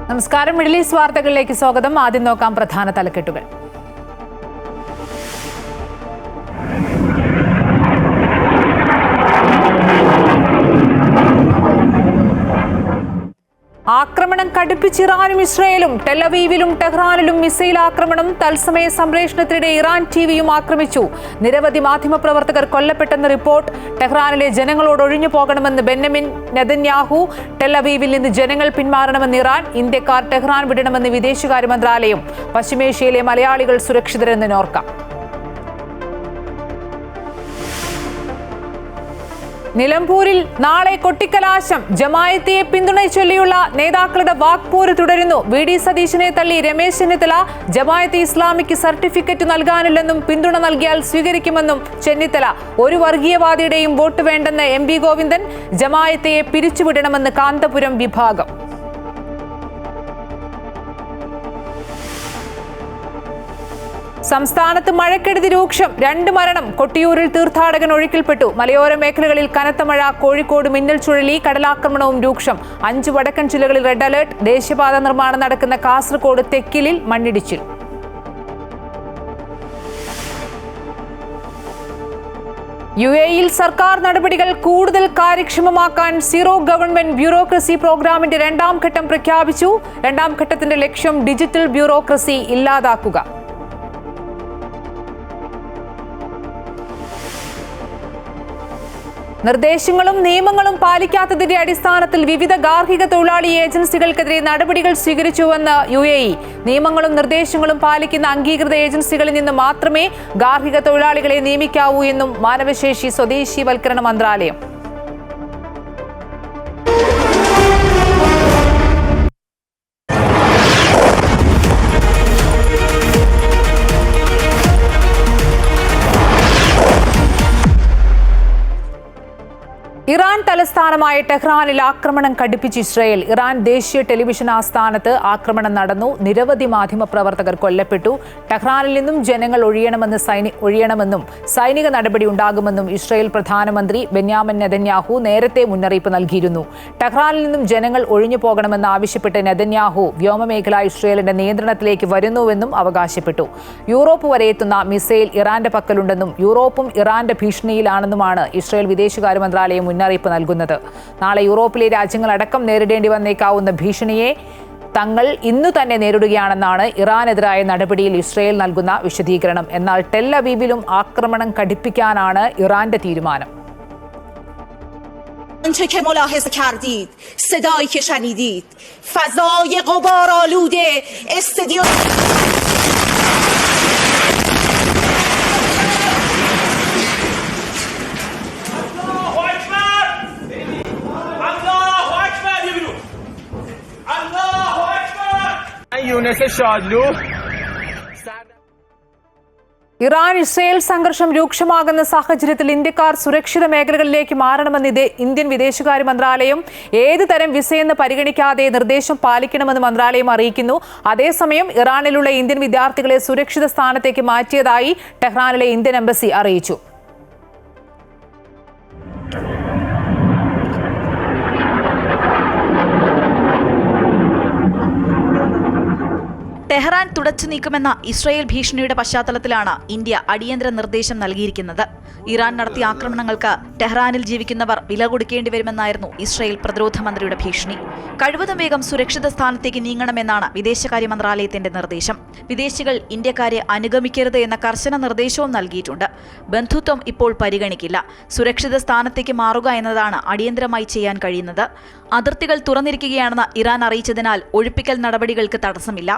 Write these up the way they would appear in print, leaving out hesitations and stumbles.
നമസ്കാരം. Middle east വാർത്തകളിലേക്ക് സ്വാഗതം. ആദ്യം നോക്കാം പ്രധാന തലക്കെട്ടുകൾ. ആക്രമണം കടുപ്പിച്ച് ഇറാനും ഇസ്രയേലും. ടെലവീവിലും ടെഹ്റാനിലും മിസൈൽ ആക്രമണം. തത്സമയ സംപ്രേഷണത്തിനിടെ ഇറാൻ ടിവിയും ആക്രമിച്ചു. നിരവധി മാധ്യമപ്രവർത്തകർ കൊല്ലപ്പെട്ടെന്ന് റിപ്പോർട്ട്. ടെഹ്റാനിലെ ജനങ്ങളോട് ഒഴിഞ്ഞു പോകണമെന്ന് ബെന്യാമിൻ നെതന്യാഹു. ടെലവീവിൽ നിന്ന് ജനങ്ങൾ പിന്മാറണമെന്ന് ഇറാൻ. ഇന്ത്യക്കാർ ടെഹ്റാൻ വിടണമെന്ന് വിദേശകാര്യ മന്ത്രാലയം. പശ്ചിമേഷ്യയിലെ മലയാളികൾ സുരക്ഷിതരെന്ന് നോർക്ക. നിലമ്പൂരിൽ നാളെ കൊട്ടിക്കലാശം. ജമായത്തെ പിന്തുണച്ചൊല്ലിയുള്ള നേതാക്കളുടെ വാക്പോര് തുടരുന്നു. വി.ഡി. സതീശനെ തള്ളി രമേശ് ചെന്നിത്തല. ജമായത്തെ ഇസ്ലാമിക്ക് സർട്ടിഫിക്കറ്റ് നൽകാനില്ലെന്നും പിന്തുണ നൽകിയാൽ സ്വീകരിക്കുമെന്നും ചെന്നിത്തല. ഒരു വർഗീയവാദിയുടെയും വോട്ട് വേണ്ടെന്ന് എം.വി. ഗോവിന്ദൻ. ജമായത്തെ പിരിച്ചുവിടണമെന്ന് കാന്തപുരം വിഭാഗം. സംസ്ഥാനത്ത് മഴക്കെടുതി രൂക്ഷം. 2 മരണം. കൊട്ടിയൂരിൽ തീർത്ഥാടകൻ ഒഴുക്കിൽപ്പെട്ടു. മലയോര മേഖലകളിൽ കനത്ത മഴ. കോഴിക്കോട് മിന്നൽ ചുഴലി. കടലാക്രമണവും രൂക്ഷം. 5 വടക്കൻ ജില്ലകളിൽ റെഡ് അലർട്ട്. ദേശീയപാത നിർമ്മാണം നടക്കുന്ന കാസർഗോഡ് തെക്കിലിൽ മണ്ണിടിച്ചിൽ. UAE-യിൽ സർക്കാർ നടപടികൾ കൂടുതൽ കാര്യക്ഷമമാക്കാൻ സീറോ ഗവൺമെന്റ് ബ്യൂറോക്രസി പ്രോഗ്രാമിന്റെ 2ാം ഘട്ടം പ്രഖ്യാപിച്ചു. 2ാം ഘട്ടത്തിന്റെ ലക്ഷ്യം ഡിജിറ്റൽ ബ്യൂറോക്രസി ഇല്ലാതാക്കുക. നിർദ്ദേശങ്ങളും നിയമങ്ങളും പാലിക്കാത്തതിന്റെ അടിസ്ഥാനത്തിൽ വിവിധ ഗാർഹിക തൊഴിലാളി ഏജൻസികൾക്കെതിരെ നടപടികൾ സ്വീകരിച്ചുവെന്ന് UAE. നിയമങ്ങളും നിർദ്ദേശങ്ങളും പാലിക്കുന്ന അംഗീകൃത ഏജൻസികളിൽ നിന്ന് മാത്രമേ ഗാർഹിക തൊഴിലാളികളെ നിയമിക്കാവൂ എന്നും മാനവശേഷി സ്വദേശീവൽക്കരണ മന്ത്രാലയം. ഇറാൻ തലസ്ഥാനമായ ടെഹ്റാനിൽ ആക്രമണം കടുപ്പിച്ച് ഇസ്രയേൽ. ഇറാൻ ദേശീയ ടെലിവിഷൻ ആസ്ഥാനത്ത് ആക്രമണം നടന്നു. നിരവധി മാധ്യമപ്രവർത്തകർ കൊല്ലപ്പെട്ടു. ടെഹ്റാനിൽ നിന്നും ജനങ്ങൾ ഒഴിയണമെന്നും സൈനിക നടപടി ഉണ്ടാകുമെന്നും ഇസ്രയേൽ പ്രധാനമന്ത്രി ബെന്യാമിൻ നെതന്യാഹു നേരത്തെ മുന്നറിയിപ്പ് നൽകിയിരുന്നു. ടെഹ്റാനിൽ നിന്നും ജനങ്ങൾ ഒഴിഞ്ഞു പോകണമെന്ന് ആവശ്യപ്പെട്ട് നെതന്യാഹു വ്യോമമേഖല ഇസ്രയേലിന്റെ നിയന്ത്രണത്തിലേക്ക് വരുന്നുവെന്നും അവകാശപ്പെട്ടു. യൂറോപ്പ് വരെ എത്തുന്ന മിസൈൽ ഇറാന്റെ പക്കലുണ്ടെന്നും യൂറോപ്പും ഇറാന്റെ ഭീഷണിയിലാണെന്നുമാണ് ഇസ്രയേൽ വിദേശകാര്യ മന്ത്രാലയം മുന്നറിയിപ്പ് നൽകുന്നത്. നാളെ യൂറോപ്പിലെ രാജ്യങ്ങളടക്കം നേരിടേണ്ടി വന്നേക്കാവുന്ന ഭീഷണിയെ തങ്ങൾ ഇന്നു തന്നെ നേരിടുകയാണെന്നാണ് ഇറാനെതിരായ നടപടിയിൽ ഇസ്രയേൽ നൽകുന്ന വിശദീകരണം. എന്നാൽ ടെൽ അവീവിലും ആക്രമണം കടുപ്പിക്കാനാണ് ഇറാന്റെ തീരുമാനം. آنچه که ملاحظه کردید، صدایی که شنیدید، فضای غبارآلوده استودیو ഇറാൻ ഇസ്രയേൽ സംഘർഷം രൂക്ഷമാകുന്ന സാഹചര്യത്തിൽ ഇന്ത്യക്കാർ സുരക്ഷിത മേഖലകളിലേക്ക് മാറണമെന്ന് ഇന്ത്യൻ വിദേശകാര്യ മന്ത്രാലയം. ഏത് തരം വിസയെന്ന് പരിഗണിക്കാതെ നിർദ്ദേശം പാലിക്കണമെന്ന് മന്ത്രാലയം അറിയിക്കുന്നു. അതേസമയം ഇറാനിലുള്ള ഇന്ത്യൻ വിദ്യാർത്ഥികളെ സുരക്ഷിത സ്ഥാനത്തേക്ക് മാറ്റിയതായി ടെഹ്റാനിലെ ഇന്ത്യൻ എംബസി അറിയിച്ചു. ടെഹ്റാൻ തുടച്ചു നീക്കുമെന്ന ഇസ്രായേൽ ഭീഷണിയുടെ പശ്ചാത്തലത്തിലാണ് ഇന്ത്യ അടിയന്തര നിർദ്ദേശം നൽകിയിരിക്കുന്നത്. ഇറാൻ നടത്തിയ ആക്രമണങ്ങൾക്ക് ടെഹ്റാനിൽ ജീവിക്കുന്നവർ വില കൊടുക്കേണ്ടി വരുമെന്നായിരുന്നു ഇസ്രായേൽ പ്രതിരോധ മന്ത്രിയുടെ ഭീഷണി. കഴിവതും വേഗം സുരക്ഷിത സ്ഥാനത്തേക്ക് നീങ്ങണമെന്നാണ് വിദേശകാര്യ മന്ത്രാലയത്തിന്റെ നിർദ്ദേശം. വിദേശികൾ ഇന്ത്യക്കാരെ അനുഗമിക്കരുത് എന്ന കർശന നിർദ്ദേശവും നൽകിയിട്ടുണ്ട്. ബന്ധുത്വം ഇപ്പോൾ പരിഗണിക്കില്ല. സുരക്ഷിത സ്ഥാനത്തേക്ക് മാറുക എന്നതാണ് അടിയന്തരമായി ചെയ്യാൻ കഴിയുന്നത്. അതിർത്തികൾ തുറന്നിരിക്കുകയാണെന്ന് ഇറാൻ അറിയിച്ചതിനാൽ ഒഴിപ്പിക്കൽ നടപടികൾക്ക് തടസ്സമില്ല.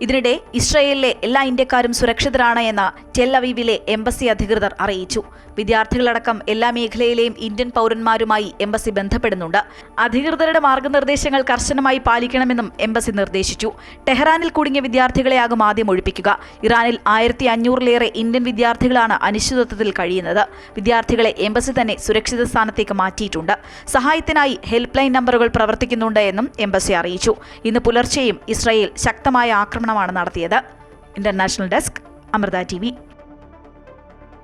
ഇതിനിടെ ഇസ്രായേലിലെ എല്ലാ ഇന്ത്യക്കാരും സുരക്ഷിതരാണ് എന്ന് ടെൽ അവീവിലെ എംബസി അധികൃതർ അറിയിച്ചു. വിദ്യാർത്ഥികളടക്കം എല്ലാ മേഖലയിലെയും ഇന്ത്യൻ പൗരന്മാരുമായി എംബസി ബന്ധപ്പെടുന്നുണ്ട്. അധികൃതരുടെ മാർഗനിർദ്ദേശങ്ങൾ കർശനമായി പാലിക്കണമെന്നും എംബസി നിർദ്ദേശിച്ചു. ടെഹ്റാനിൽ കുടുങ്ങിയ വിദ്യാർത്ഥികളെയാകും ആദ്യം ഒഴിപ്പിക്കുക. ഇറാനിൽ 1500-ലേറെ ഇന്ത്യൻ വിദ്യാർത്ഥികളാണ് അനിശ്ചിതത്വത്തിൽ കഴിയുന്നത്. വിദ്യാർത്ഥികളെ എംബസി തന്നെ സുരക്ഷിത സ്ഥാനത്തേക്ക് മാറ്റിയിട്ടുണ്ട്. സഹായത്തിനായി ഹെൽപ്പ് ലൈൻ നമ്പറുകൾ പ്രവർത്തിക്കുന്നുണ്ട് എന്നും എംബസി അറിയിച്ചു. ഇന്ന് പുലർച്ചെയും ഇസ്രായേൽ ശക്തമായ ആക്രമണമാണ് നടത്തിയത്. International desk, Amrita TV.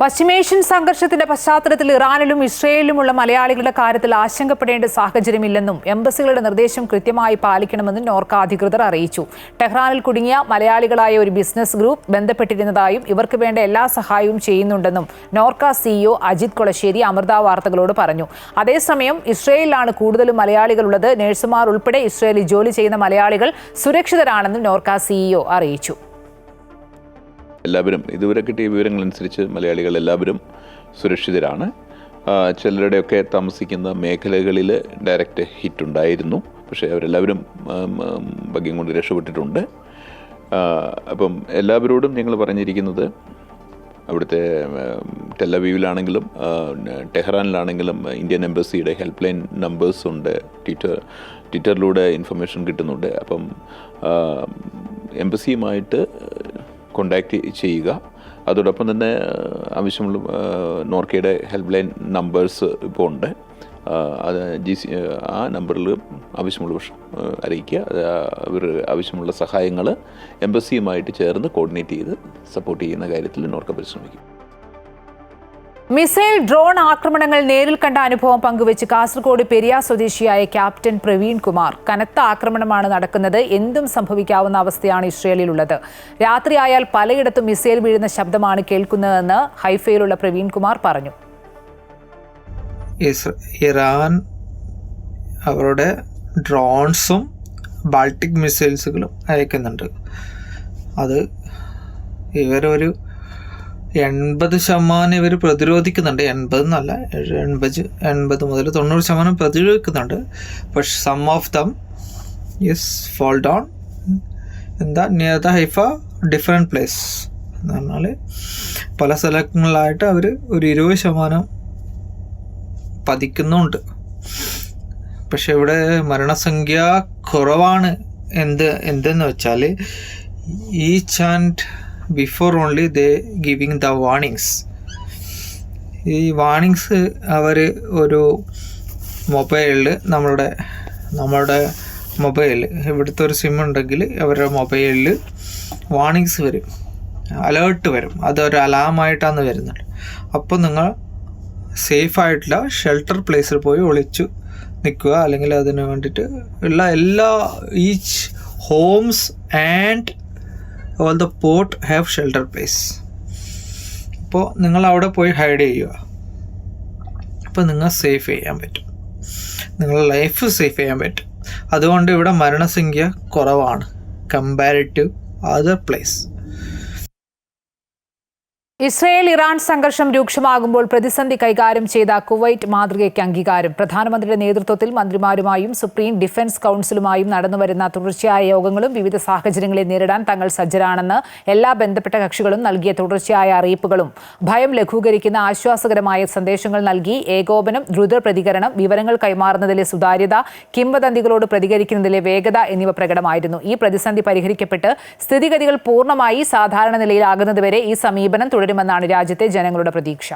പശ്ചിമേഷ്യൻ സംഘർഷത്തിന്റെ പശ്ചാത്തലത്തിൽ ഇറാനിലും ഇസ്രയേലിലുമുള്ള മലയാളികളുടെ കാര്യത്തിൽ ആശങ്കപ്പെടേണ്ട സാഹചര്യമില്ലെന്നും എംബസികളുടെ നിർദ്ദേശം കൃത്യമായി പാലിക്കണമെന്നും നോർക്ക അധികൃതർ അറിയിച്ചു. ടെഹ്റാനിൽ കുടുങ്ങിയ മലയാളികളായ ഒരു ബിസിനസ് ഗ്രൂപ്പ് ബന്ധപ്പെട്ടിരുന്നതായും ഇവർക്ക് വേണ്ട എല്ലാ സഹായവും ചെയ്യുന്നുണ്ടെന്നും നോർക്ക സിഇഒ അജിത് കൊളശ്ശേരി അമൃത വാർത്തകളോട് പറഞ്ഞു. അതേസമയം ഇസ്രയേലിലാണ് കൂടുതലും മലയാളികളുള്ളത്. നഴ്സുമാർ ഉൾപ്പെടെ ഇസ്രയേലിൽ ജോലി ചെയ്യുന്ന മലയാളികൾ സുരക്ഷിതരാണെന്നും നോർക്ക സിഇഒ അറിയിച്ചു. എല്ലാവരും ഇതുവരെ കിട്ടിയ വിവരങ്ങളനുസരിച്ച് മലയാളികൾ എല്ലാവരും സുരക്ഷിതരാണ്. ചിലരുടെയൊക്കെ താമസിക്കുന്ന മേഖലകളിൽ ഡയറക്റ്റ് ഹിറ്റ് ഉണ്ടായിരുന്നു, പക്ഷേ അവരെല്ലാവരും ഭാഗ്യം കൊണ്ട് രക്ഷപ്പെട്ടിട്ടുണ്ട്. അപ്പം എല്ലാവരോടും ഞങ്ങൾ പറഞ്ഞിരിക്കുന്നത് അവിടുത്തെ ടെലവീവിലാണെങ്കിലും ടെഹ്റാനിലാണെങ്കിലും ഇന്ത്യൻ എംബസിയുടെ ഹെൽപ്പ് ലൈൻ നമ്പേഴ്സ് ഉണ്ട്. ട്വിറ്ററിലൂടെ ഇൻഫർമേഷൻ കിട്ടുന്നുണ്ട്. അപ്പം എംബസിയുമായിട്ട് കോണ്ടാക്ട് ചെയ്യുക. അതോടൊപ്പം തന്നെ ആവശ്യമുള്ള നോർക്കയുടെ ഹെൽപ്പ് ലൈൻ നമ്പേഴ്സ് ഇപ്പോൾ ഉണ്ട്. അത് ആ നമ്പറിൽ ആവശ്യമുള്ള അറിയിക്കുക. അവർ ആവശ്യമുള്ള സഹായങ്ങൾ എംബസിയുമായിട്ട് ചേർന്ന് കോർഡിനേറ്റ് ചെയ്ത് സപ്പോർട്ട് ചെയ്യുന്ന കാര്യത്തിൽ നോർക്ക പരിശ്രമിക്കും. മിസൈൽ ഡ്രോൺ ആക്രമണങ്ങൾ നേരിൽ കണ്ട അനുഭവം പങ്കുവെച്ച് കാസർഗോഡ് പെരിയ സ്വദേശിയായ ക്യാപ്റ്റൻ പ്രവീൺ കുമാർ, കനത്ത ആക്രമണമാണ് നടക്കുന്നത്, എന്തും സംഭവിക്കാവുന്ന അവസ്ഥയാണ് ഇസ്രയേലിലുള്ളത്. രാത്രിയായാൽ പലയിടത്തും മിസൈൽ വീഴുന്ന ശബ്ദമാണ് കേൾക്കുന്നതെന്ന് ഹൈഫയിലുള്ള പ്രവീൺ കുമാർ പറഞ്ഞു. ഇറാൻ അവരുടെ ഡ്രോൺസും ബാൾട്ടിക് മിസൈൽസുകളും അയക്കുന്നുണ്ട്. അത് ഇവരൊരു 80% ഇവർ പ്രതിരോധിക്കുന്നുണ്ട്. 80 എന്നല്ല, 80 മുതൽ 90% പ്രതിരോധിക്കുന്നുണ്ട്. പക്ഷെ some of them is fall down in the near the Haifa different place എന്ന് പറഞ്ഞാൽ പല സ്ഥലങ്ങളിലായിട്ട് അവർ ഒരു 20% പതിക്കുന്നുണ്ട്. പക്ഷെ ഇവിടെ മരണസംഖ്യ കുറവാണ്. എന്തെന്ന് വെച്ചാൽ each and before only they giving the warnings. ഈ വാർണിങ്സ് അവർ ഒരു മൊബൈലിൽ നമ്മളുടെ മൊബൈലിൽ ഇവിടുത്തെ ഒരു സിം ഉണ്ടെങ്കിൽ അവരുടെ മൊബൈലിൽ വാർണിങ്സ് വരും, അലേർട്ട് വരും. അതൊരു അലാമായിട്ടാണ് വരുന്നത്. അപ്പോൾ നിങ്ങൾ സേഫായിട്ടുള്ള ഷെൽട്ടർ പ്ലേസിൽ പോയി ഒളിച്ചു നിൽക്കുക. അല്ലെങ്കിൽ അതിന് വേണ്ടിയിട്ട് ഉള്ള എല്ലാ each Holmes and all the port have shelter place. അപ്പോൾ നിങ്ങൾ അവിടെ പോയി ഹൈഡ് ചെയ്യുക. അപ്പോൾ നിങ്ങൾ സേഫ് ചെയ്യാൻ പറ്റും, നിങ്ങളുടെ ലൈഫ് സേഫ് ചെയ്യാൻ പറ്റും. അതുകൊണ്ട് ഇവിടെ മരണസംഖ്യ കുറവാണ് comparative other place. Israel Iran സംഘർഷം രൂക്ഷമാകുമ്പോൾ പ്രതിസന്ധി കൈകാര്യം ചെയ്ത കുവൈറ്റ് മാതൃകയ്ക്ക് അംഗീകാരം. പ്രധാനമന്ത്രിയുടെ നേതൃത്വത്തിൽ മന്ത്രിമാരുമായും സുപ്രീം ഡിഫൻസ് കൗൺസിലുമായും നടന്നുവരുന്ന തുടർച്ചയായ യോഗങ്ങളും വിവിധ സാഹചര്യങ്ങളെ നേരിടാൻ തങ്ങൾ സജ്ജരാണെന്ന് എല്ലാ ബന്ധപ്പെട്ട കക്ഷികളും നൽകിയ തുടർച്ചയായ അറിയിപ്പുകളും ഭയം ലഘൂകരിക്കുന്ന ആശ്വാസകരമായ സന്ദേശങ്ങൾ നൽകി. ഏകോപനം, ദ്രുത പ്രതികരണം, വിവരങ്ങൾ കൈമാറുന്നതിലെ സുതാര്യത, കിംവദന്തികളോട് പ്രതികരിക്കുന്നതിലെ വേഗത എന്നിവ പ്രകടമായിരുന്നു. ഈ പ്രതിസന്ധി പരിഹരിക്കപ്പെട്ട് സ്ഥിതിഗതികൾ പൂർണ്ണമായി സാധാരണ നിലയിലാകുന്നതുവരെ ഈ സമീപനം തുടരുമെന്നാണ് രാജ്യത്തെ ജനങ്ങളുടെ പ്രതീക്ഷ.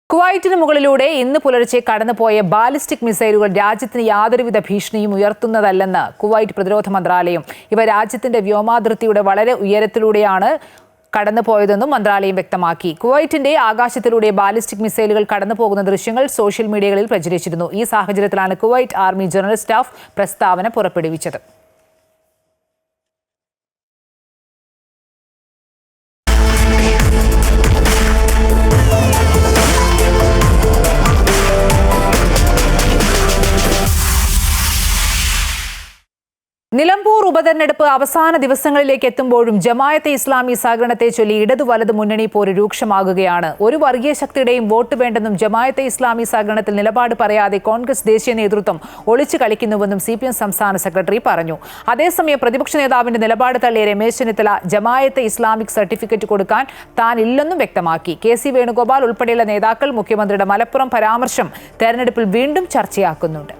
കുവൈറ്റിന് മുകളിലൂടെ ഇന്ന് പുലർച്ചെ കടന്നുപോയ ബാലിസ്റ്റിക് മിസൈലുകൾ രാജ്യത്തിന് യാതൊരുവിധ ഭീഷണിയും ഉയർത്തുന്നതല്ലെന്ന് കുവൈറ്റ് പ്രതിരോധ മന്ത്രാലയം. ഇവ രാജ്യത്തിന്റെ വ്യോമാതിർത്തിയുടെ വളരെ ഉയരത്തിലൂടെയാണ് കടന്നുപോയതെന്നും മന്ത്രാലയം വ്യക്തമാക്കി. കുവൈറ്റിന്റെ ആകാശത്തിലൂടെ ബാലിസ്റ്റിക് മിസൈലുകൾ കടന്നുപോകുന്ന ദൃശ്യങ്ങൾ സോഷ്യൽ മീഡിയകളിൽ പ്രചരിച്ചിരുന്നു. ഈ സാഹചര്യത്തിലാണ് കുവൈറ്റ് ആർമി ജനറൽ സ്റ്റാഫ് പ്രസ്താവന പുറപ്പെടുവിച്ചത്. നിലമ്പൂർ ഉപതെരഞ്ഞെടുപ്പ് അവസാന ദിവസങ്ങളിലേക്ക് എത്തുമ്പോഴും ജമായത്തെ ഇസ്ലാമി സഹകരണത്തെ ചൊല്ലി ഇടതു വലത് മുന്നണി പോര് രൂക്ഷമാകുകയാണ്. ഒരു വർഗീയ ശക്തിയുടെയും വോട്ട് വേണ്ടെന്നും ജമായത്തെ ഇസ്ലാമി സഹകരണത്തിൽ നിലപാട് പറയാതെ കോൺഗ്രസ് ദേശീയ നേതൃത്വം ഒളിച്ചു കളിക്കുന്നുവെന്നും CPM സംസ്ഥാന സെക്രട്ടറി പറഞ്ഞു. അതേസമയം പ്രതിപക്ഷ നേതാവിന്റെ നിലപാട് തള്ളിയ രമേശ് ചെന്നിത്തല ജമായത്തെ ഇസ്ലാമിക് സർട്ടിഫിക്കറ്റ് കൊടുക്കാൻ താനില്ലെന്നും വ്യക്തമാക്കി. KC വേണുഗോപാൽ ഉൾപ്പെടെയുള്ള നേതാക്കൾ മുഖ്യമന്ത്രിയുടെ മലപ്പുറം പരാമർശം തെരഞ്ഞെടുപ്പിൽ വീണ്ടും ചർച്ചയാക്കുന്നുണ്ട്.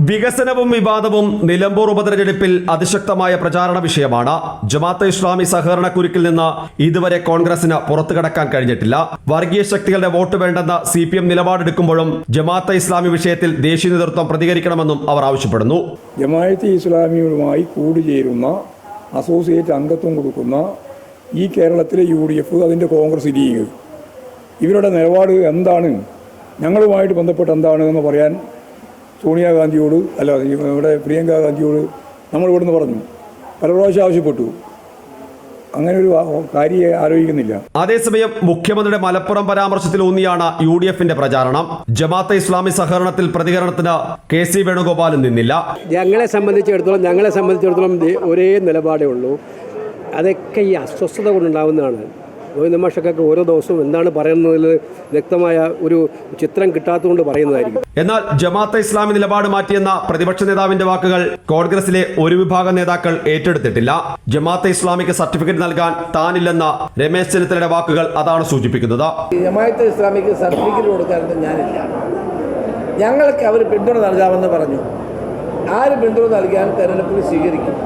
വികസനവും വിവാദവും നിലമ്പൂർ ഉപതെരഞ്ഞെടുപ്പിൽ അതിശക്തമായ പ്രചാരണ വിഷയമാണ്. ജമാഅത്തെ ഇസ്ലാമി സഹകരണ കുരുക്കിൽ നിന്ന് ഇതുവരെ കോൺഗ്രസിന് പുറത്തു കടക്കാൻ കഴിഞ്ഞിട്ടില്ല. വർഗീയ ശക്തികളുടെ വോട്ട് വേണ്ടെന്ന CPM നിലപാടെടുക്കുമ്പോഴും ജമാഅത്തെ ഇസ്ലാമി വിഷയത്തിൽ ദേശീയ നേതൃത്വം പ്രതികരിക്കണമെന്നും അവർ ആവശ്യപ്പെടുന്നു. ജമാഅത്തെ ഇസ്ലാമിയുമായി കൂടുചേരുന്ന അസോസിയേറ്റ് അംഗത്വം കൊടുക്കുന്ന ഈ കേരളത്തിലെ UDF, അതിൻ്റെ കോൺഗ്രസ് ലീഗ്, ഇവരുടെ നിലപാട് എന്താണ്, ഞങ്ങളുമായിട്ട് ബന്ധപ്പെട്ട് എന്താണ് എന്ന് പറയാൻ സോണിയാഗാന്ധിയോട് ഇവിടെ പ്രിയങ്ക ഗാന്ധിയോട് നമ്മൾ ഇവിടുന്ന് പറഞ്ഞു, പല പ്രാവശ്യം ആവശ്യപ്പെട്ടു. അങ്ങനെ ഒരു കാര്യം ആലോചിക്കുന്നില്ല. അതേസമയം മുഖ്യമന്ത്രിയുടെ മലപ്പുറം പരാമർശത്തിൽ ഊന്നിയാണ് UDFന്റെ പ്രചാരണം. ജമാഅത്തെ ഇസ്ലാമി സഹകരണത്തിൽ പ്രതികരണത്തിന് KC വേണുഗോപാലും നിന്നില്ല. ഞങ്ങളെ സംബന്ധിച്ചിടത്തോളം ഒരേ നിലപാടേ ഉള്ളൂ. അതൊക്കെ ഈ അസ്വസ്ഥത കൊണ്ടുണ്ടാവുന്നതാണ്. ഗോവിന്ദ മാഷക്കൊക്കെ ഓരോ ദിവസവും എന്താണ് പറയുന്നതിൽ വ്യക്തമായ ഒരു ചിത്രം കിട്ടാത്തതുകൊണ്ട് പറയുന്നതായിരിക്കും. എന്നാൽ ജമാഅത്തെ ഇസ്ലാമി നിലപാട് മാറ്റിയെന്ന പ്രതിപക്ഷ നേതാവിന്റെ വാക്കുകൾ കോൺഗ്രസിലെ ഒരു വിഭാഗം നേതാക്കൾ ഏറ്റെടുത്തിട്ടില്ല. ജമാഅത്തെ ഇസ്ലാമിക്ക് സർട്ടിഫിക്കറ്റ് നൽകാൻ താനില്ലെന്ന രമേശ് ചെന്നിത്തലയുടെ വാക്കുകൾ അതാണ് സൂചിപ്പിക്കുന്നത്. ജമാഅത്തെ ഇസ്ലാമിക്ക് സർട്ടിഫിക്കറ്റ് കൊടുക്കാനൊന്നും ഞാനില്ല. ഞങ്ങൾക്ക് അവർ പിന്തുണ നൽകാമെന്ന് പറഞ്ഞു. ആര് പിന്തുണ നൽകിയാൽ തെരഞ്ഞെടുപ്പിൽ സ്വീകരിക്കും.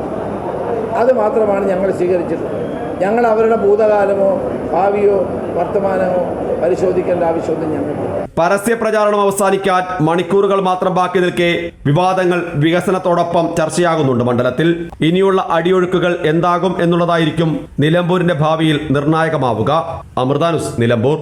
അത് മാത്രമാണ് ഞങ്ങൾ സ്വീകരിച്ചിട്ടുള്ളത്. ഞങ്ങൾ അവരുടെ ഭൂതകാലമോ ഭാവിയോ വർത്തമാനമോ പരിശോധിക്കേണ്ട ആവശ്യമൊന്നും ഞങ്ങൾക്ക്. പരസ്യ പ്രചാരണം അവസാനിക്കാൻ മണിക്കൂറുകൾ മാത്രം ബാക്കി നിൽക്കെ വിവാദങ്ങൾ വികസനത്തോടൊപ്പം ചർച്ചയാകുന്നുണ്ട് മണ്ഡലത്തിൽ. ഇനിയുള്ള അടിയൊഴുക്കുകൾ എന്താകും എന്നുള്ളതായിരിക്കും നിലമ്പൂരിന്റെ ഭാവിയിൽ നിർണായകമാവുക. അമൃത ന്യൂസ്, നിലമ്പൂർ.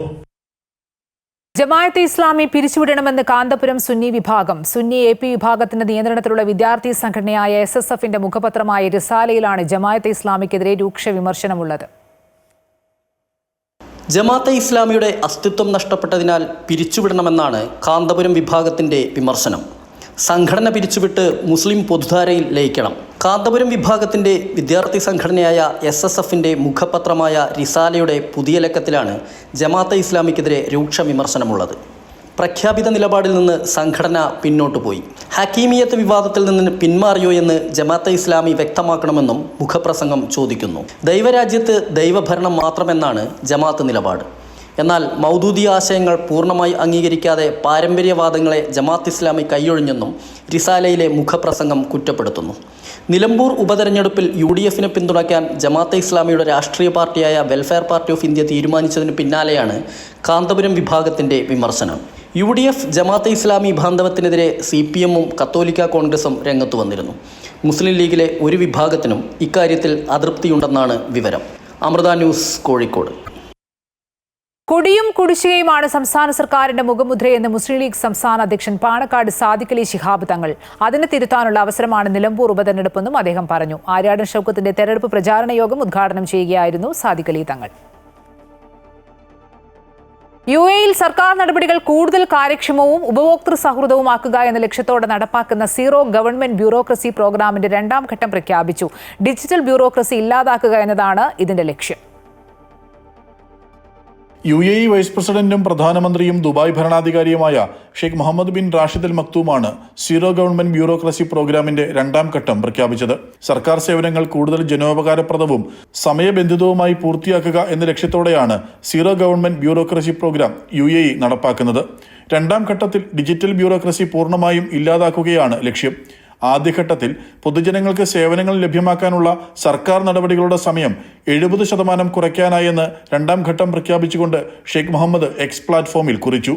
ജമാഅത്തെ ഇസ്ലാമി പിരിച്ചുവിടണമെന്ന് കാന്തപുരം സുന്നി വിഭാഗം. സുന്നി AP വിഭാഗത്തിന്റെ നിയന്ത്രണത്തിലുള്ള വിദ്യാർത്ഥി സംഘടനയായ SSFന്റെ മുഖപത്രമായ റിസാലയിലാണ് ജമാഅത്തെ ഇസ്ലാമിക്കെതിരെ രൂക്ഷ വിമർശനമുള്ളത്. ജമാഅത്തെ ഇസ്ലാമിയുടെ അസ്തിത്വം നഷ്ടപ്പെട്ടതിനാൽ പിരിച്ചുവിടണമെന്നാണ് കാന്തപുരം വിഭാഗത്തിന്റെ വിമർശനം. സംഘടന പിരിച്ചുവിട്ട് മുസ്ലിം പൊതുധാരയിൽ ലയിക്കണം. കാന്തപുരം വിഭാഗത്തിന്റെ വിദ്യാർത്ഥി സംഘടനയായ SSFന്റെ മുഖപത്രമായ റിസാലയുടെ പുതിയ ലക്കത്തിലാണ് ജമാഅത്തെ ഇസ്ലാമിക്കെതിരെ രൂക്ഷ വിമർശനമുള്ളത്. പ്രഖ്യാപിത നിലപാടിൽ നിന്ന് സംഘടന പിന്നോട്ടു പോയി. ഹക്കീമിയത്ത് വിവാദത്തിൽ നിന്ന് പിന്മാറിയോ എന്ന് ജമാഅത്തെ ഇസ്ലാമി വ്യക്തമാക്കണമെന്നും മുഖപ്രസംഗം ചോദിക്കുന്നു. ദൈവരാജ്യത്ത് ദൈവഭരണം മാത്രമെന്നാണ് ജമാഅത്ത് നിലപാട്. എന്നാൽ മൗദൂദി ആശയങ്ങൾ പൂർണ്ണമായി അംഗീകരിക്കാതെ പാരമ്പര്യവാദങ്ങളെ ജമാഅത്ത് ഇസ്ലാമി കൈയൊഴിഞ്ഞെന്നും റിസാലയിലെ മുഖപ്രസംഗം കുറ്റപ്പെടുത്തുന്നു. നിലമ്പൂർ ഉപതെരഞ്ഞെടുപ്പിൽ UDFനെ പിന്തുണയ്ക്കാൻ ജമാഅത്തെ ഇസ്ലാമിയുടെ രാഷ്ട്രീയ പാർട്ടിയായ വെൽഫെയർ പാർട്ടി ഓഫ് ഇന്ത്യ തീരുമാനിച്ചതിന് പിന്നാലെയാണ് കാന്തപുരം വിഭാഗത്തിന്റെ വിമർശനം. UDF ജമാഅത്തെ ഇസ്ലാമി ബാന്ധവത്തിനെതിരെ CPMഉം കത്തോലിക്ക കോൺഗ്രസും രംഗത്തു വന്നിരുന്നു. മുസ്ലിം ലീഗിലെ ഒരു വിഭാഗത്തിനും ഇക്കാര്യത്തിൽ അതൃപ്തിയുണ്ടെന്നാണ് വിവരം. അമൃത ന്യൂസ്, കോഴിക്കോട്. കൊടിയും കുടിശ്ശികയുമാണ് സംസ്ഥാന സർക്കാരിന്റെ മുഖമുദ്രയെന്ന് മുസ്ലിം ലീഗ് സംസ്ഥാന അധ്യക്ഷൻ പാണക്കാട് സാദിഖ് അലി ശിഹാബ് തങ്ങൾ. അതിന് തിരുത്താനുള്ള അവസരമാണ് നിലമ്പൂർ ഉപതെരഞ്ഞെടുപ്പെന്നും അദ്ദേഹം പറഞ്ഞു. ആര്യാടൻ ഷൗക്കത്തിന്റെ തെരഞ്ഞെടുപ്പ് പ്രചാരണ യോഗം ഉദ്ഘാടനം ചെയ്യുകയായിരുന്നു സാദിഖ് അലി തങ്ങൾ. UAEയിൽ സർക്കാർ നടപടികൾ കൂടുതൽ കാര്യക്ഷമവും ഉപഭോക്തൃ സൗഹൃദവുമാക്കുക എന്ന ലക്ഷ്യത്തോടെ നടപ്പാക്കുന്ന സീറോ ഗവൺമെന്റ് ബ്യൂറോക്രസി പ്രോഗ്രാമിന്റെ 2ാം ഘട്ടം പ്രഖ്യാപിച്ചു. ഡിജിറ്റൽ ബ്യൂറോക്രസി ഇല്ലാതാക്കുക എന്നതാണ് ഇതിന്റെ ലക്ഷ്യം. UAE വൈസ് പ്രസിഡന്റും പ്രധാനമന്ത്രിയും ദുബായ് ഭരണാധികാരിയുമായ ഷെയ്ഖ് മുഹമ്മദ് ബിൻ റാഷിദ് അൽ മക്തൂമാണ് സീറോ ഗവൺമെന്റ് ബ്യൂറോക്രസി പ്രോഗ്രാമിന്റെ 2ാം ഘട്ടം പ്രഖ്യാപിച്ചത്. സർക്കാർ സേവനങ്ങൾ കൂടുതൽ ജനോപകാരപ്രദവും സമയബന്ധിതവുമായി പൂർത്തിയാക്കുക എന്ന ലക്ഷ്യത്തോടെയാണ് zero government bureaucracy programme UAE നടപ്പാക്കുന്നത്. 2ാം ഘട്ടത്തിൽ ഡിജിറ്റൽ ബ്യൂറോക്രസി പൂർണ്ണമായും ഇല്ലാതാക്കുകയാണ് ലക്ഷ്യം. ആദ്യഘട്ടത്തിൽ പൊതുജനങ്ങൾക്ക് സേവനങ്ങൾ ലഭ്യമാക്കാനുള്ള സർക്കാർ നടപടികളുടെ സമയം 70% കുറയ്ക്കാനായെന്ന് 2ാം ഘട്ടം പ്രഖ്യാപിച്ചുകൊണ്ട് ഷെയ്ഖ് മുഹമ്മദ് എക്സ് പ്ലാറ്റ്ഫോമിൽ കുറിച്ചു.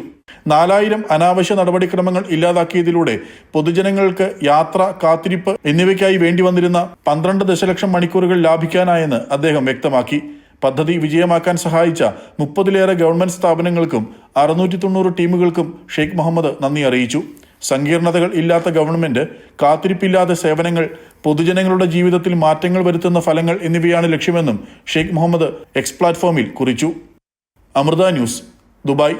4000 അനാവശ്യ നടപടിക്രമങ്ങൾ ഇല്ലാതാക്കിയതിലൂടെ പൊതുജനങ്ങൾക്ക് യാത്ര, കാത്തിരിപ്പ് എന്നിവയ്ക്കായി വേണ്ടിവന്നിരുന്ന 12 ദശലക്ഷം മണിക്കൂറുകൾ ലാഭിക്കാനായെന്ന് അദ്ദേഹം വ്യക്തമാക്കി. പദ്ധതി വിജയമാക്കാൻ സഹായിച്ച 30ലേറെ ഗവൺമെന്റ് സ്ഥാപനങ്ങൾക്കും 690 ടീമുകൾക്കും ഷെയ്ഖ് മുഹമ്മദ് നന്ദി അറിയിച്ചു. സങ്കീർണതകൾ ഇല്ലാത്ത ഗവൺമെന്റ്, കാത്തിരിപ്പില്ലാത്ത സേവനങ്ങൾ, പൊതുജനങ്ങളുടെ ജീവിതത്തിൽ മാറ്റങ്ങൾ വരുത്തുന്ന ഫലങ്ങൾ എന്നിവയാണ് ലക്ഷ്യമെന്നും ഷെയ്ഖ് മുഹമ്മദ് എക്സ് പ്ലാറ്റ്ഫോമിൽ കുറിച്ചു. Amrita news, Dubai.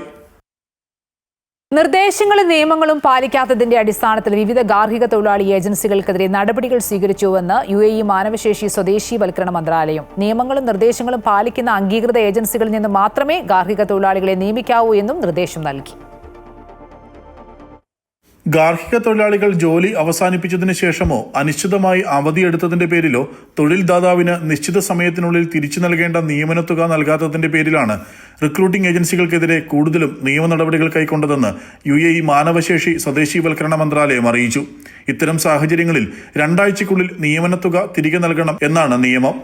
നിർദ്ദേശങ്ങളും നിയമങ്ങളും പാലിക്കാത്തതിന്റെ അടിസ്ഥാനത്തിൽ വിവിധ ഗാർഹിക തൊഴിലാളി ഏജൻസികൾക്കെതിരെ നടപടികൾ സ്വീകരിച്ചുവെന്ന് UAE മാനവശേഷി സ്വദേശീവൽക്കരണ മന്ത്രാലയം. നിയമങ്ങളും നിർദ്ദേശങ്ങളും പാലിക്കുന്ന അംഗീകൃത ഏജൻസികളിൽ നിന്ന് മാത്രമേ ഗാർഹിക തൊഴിലാളികളെ നിയമിക്കാവൂ എന്നും നിർദ്ദേശം നൽകി. ഗാർഹിക തൊഴിലാളികൾ ജോലി അവസാനിപ്പിച്ചതിന് ശേഷമോ അനിശ്ചിതമായി അവധിയെടുത്തതിന്റെ പേരിലോ തൊഴിൽ ദാതാവിന് നിശ്ചിത സമയത്തിനുള്ളിൽ തിരിച്ചു നൽകേണ്ട നിയമനത്തുക നൽകാത്തതിന്റെ പേരിലാണ് റിക്രൂട്ടിംഗ് ഏജൻസികൾക്കെതിരെ കൂടുതലും നിയമ നടപടികൾ കൈക്കൊണ്ടതെന്ന് UAE മാനവശേഷി സ്വദേശീവൽക്കരണ മന്ത്രാലയം അറിയിച്ചു. ഇത്തരം സാഹചര്യങ്ങളിൽ 2 ആഴ്ചയ്ക്കുള്ളിൽ നിയമനത്തുക തിരികെ നൽകണം എന്നാണ് നിയമം.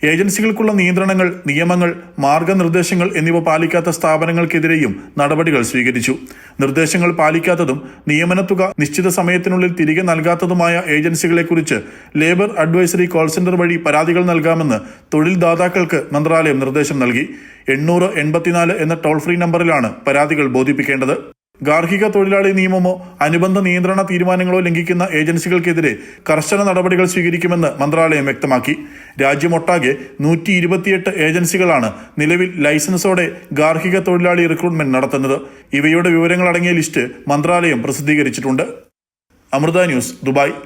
ഏജൻസികൾക്കുള്ള നിയന്ത്രണങ്ങൾ, നിയമങ്ങൾ, മാർഗനിർദ്ദേശങ്ങൾ എന്നിവ പാലിക്കാത്ത സ്ഥാപനങ്ങൾക്കെതിരെയും നടപടികൾ സ്വീകരിച്ചു. നിർദ്ദേശങ്ങൾ പാലിക്കാത്തതും നിയമനത്തുക നിശ്ചിത സമയത്തിനുള്ളിൽ തിരികെ നൽകാത്തതുമായ ഏജൻസികളെക്കുറിച്ച് ലേബർ അഡ്വൈസറി കോൾ സെന്റർ വഴി പരാതികൾ നൽകാമെന്ന് തൊഴിൽ ദാതാക്കൾക്ക് മന്ത്രാലയം നിർദ്ദേശം നൽകി. 800-84 എന്ന ടോൾ ഫ്രീ നമ്പറിലാണ് പരാതികൾ ബോധിപ്പിക്കേണ്ടത്. ഗാർഹിക തൊഴിലാളി നിയമമോ അനുബന്ധ നിയന്ത്രണ തീരുമാനങ്ങളോ ലംഘിക്കുന്ന ഏജൻസികൾക്കെതിരെ കർശന നടപടികൾ സ്വീകരിക്കുമെന്ന് മന്ത്രാലയം വ്യക്തമാക്കി. രാജ്യമൊട്ടാകെ 128 ഏജൻസികളാണ് നിലവിൽ ലൈസൻസോടെ ഗാർഹിക തൊഴിലാളി റിക്രൂട്ട്മെന്റ് നടത്തുന്നത്. ഇവയുടെ വിവരങ്ങളടങ്ങിയ ലിസ്റ്റ് മന്ത്രാലയം പ്രസിദ്ധീകരിച്ചിട്ടുണ്ട്. Amrita news, Dubai.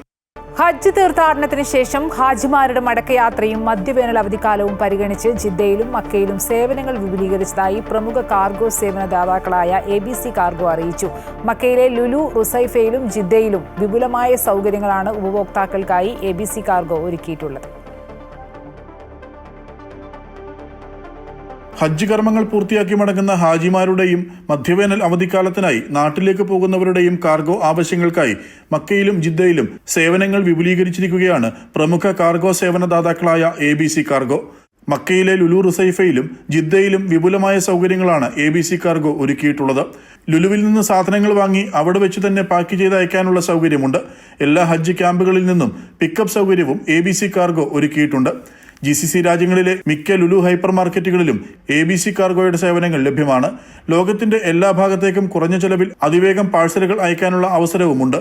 ഹജ്ജ് തീർത്ഥാടനത്തിന് ശേഷം ഹാജിമാരുടെ മടക്കയാത്രയും മധ്യവേനൽ അവധിക്കാലവും പരിഗണിച്ച് ജിദ്ദയിലും മക്കയിലും സേവനങ്ങൾ വിപുലീകരിച്ചതായി പ്രമുഖ കാർഗോ സേവനദാതാക്കളായ ABC കാർഗോ അറിയിച്ചു. മക്കയിലെ ലുലു റുസൈഫയിലും ജിദ്ദയിലും വിപുലമായ സൗകര്യങ്ങളാണ് ഉപഭോക്താക്കൾക്കായി ABC കാർഗോ ഒരുക്കിയിട്ടുള്ളത്. ഹജ്ജ് കർമ്മങ്ങൾ പൂർത്തിയാക്കി മടങ്ങുന്ന ഹാജിമാരുടെയും മധ്യവേനൽ അവധിക്കാലത്തിനായി നാട്ടിലേക്ക് പോകുന്നവരുടെയും കാർഗോ ആവശ്യങ്ങൾക്കായി മക്കയിലും ജിദ്ദയിലും സേവനങ്ങൾ വിപുലീകരിച്ചിരിക്കുകയാണ് പ്രമുഖ കാർഗോ സേവനദാതാക്കളായ ABC കാർഗോ. മക്കയിലെ ലുലു റുസൈഫയിലും ജിദ്ദയിലും വിപുലമായ സൗകര്യങ്ങളാണ് ABC കാർഗോ ഒരുക്കിയിട്ടുള്ളത്. ലുലുവിൽ നിന്ന് സാധനങ്ങൾ വാങ്ങി അവിടെ വെച്ച് തന്നെ പാക്ക് ചെയ്ത് അയക്കാനുള്ള സൗകര്യമുണ്ട്. എല്ലാ ഹജ്ജ് ക്യാമ്പുകളിൽ നിന്നും പിക്കപ്പ് സൗകര്യവും ABC കാർഗോ ഒരുക്കിയിട്ടുണ്ട്. GCC രാജ്യങ്ങളിലെ മിക്ക ലുലു ഹൈപ്പർ മാർക്കറ്റുകളിലും ABC കാർഗോയുടെ സേവനങ്ങൾ ലഭ്യമാണ്. ലോകത്തിന്റെ എല്ലാ ഭാഗത്തേക്കും കുറഞ്ഞ ചെലവിൽ അതിവേഗം പാഴ്സലുകൾ അയക്കാനുള്ള അവസരവുമുണ്ട്.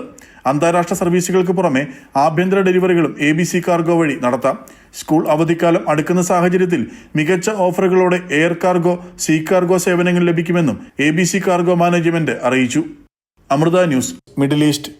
അന്താരാഷ്ട്ര സർവീസുകൾക്ക് പുറമെ ആഭ്യന്തര ഡെലിവറികളും ABC കാർഗോ വഴി നടത്താം. സ്കൂൾ അവധിക്കാലം അടുക്കുന്ന സാഹചര്യത്തിൽ മികച്ച ഓഫറുകളോടെ എയർ കാർഗോ, സീ കാർഗോ സേവനങ്ങൾ ലഭിക്കുമെന്നും ABC കാർഗോ മാനേജ്മെന്റ് അറിയിച്ചു. Amrita news, middle east.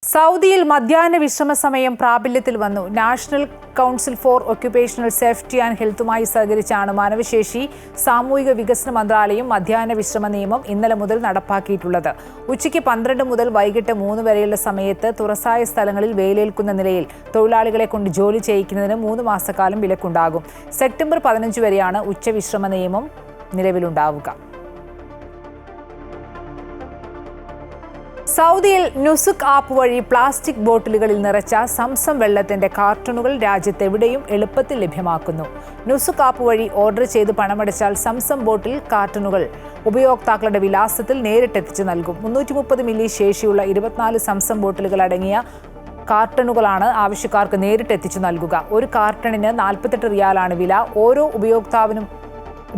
സൗദിയിൽ മധ്യാഹ്ന വിശ്രമ സമയം പ്രാബല്യത്തിൽ വന്നു. National council for occupational safety and ഹെൽത്തുമായി സഹകരിച്ചാണ് മാനവശേഷി സാമൂഹിക വികസന മന്ത്രാലയം മധ്യാഹ്ന വിശ്രമ നിയമം ഇന്നലെ മുതൽ നടപ്പാക്കിയിട്ടുള്ളത്. ഉച്ചയ്ക്ക് 12 മുതൽ വൈകിട്ട് 3 വരെയുള്ള സമയത്ത് തുറസായ സ്ഥലങ്ങളിൽ വെയിലേൽക്കുന്ന നിലയിൽ തൊഴിലാളികളെ കൊണ്ട് ജോലി ചെയ്യിക്കുന്നതിന് 3 മാസക്കാലം വിലക്കുണ്ടാകും. സെപ്റ്റംബർ 15 വരെയാണ് ഉച്ചവിശ്രമ നിയമം നിലവിലുണ്ടാവുക. സൗദിയിൽ നുസുക് ആപ്പ് വഴി പ്ലാസ്റ്റിക് ബോട്ടിലുകളിൽ നിറച്ച സംസം വെള്ളത്തിന്റെ കാർട്ടൂണുകൾ രാജ്യത്തെവിടെയും എളുപ്പത്തിൽ ലഭ്യമാക്കുന്നു. നുസുക് ആപ്പ് വഴി ഓർഡർ ചെയ്ത് പണമടച്ചാൽ സംസം ബോട്ടിൽ കാർട്ടൂണുകൾ ഉപയോക്താക്കളുടെ വിലാസത്തിൽ നേരിട്ടെത്തിച്ചു നൽകും. 330 മില്ലി ശേഷിയുള്ള 24 സംസം ബോട്ടിലുകൾ അടങ്ങിയ കാർട്ടണുകളാണ് ആവശ്യക്കാർക്ക് നേരിട്ടെത്തിച്ചു നൽകുക. ഒരു കാർട്ടണിന് 48 റിയാലാണ് വില. ഓരോ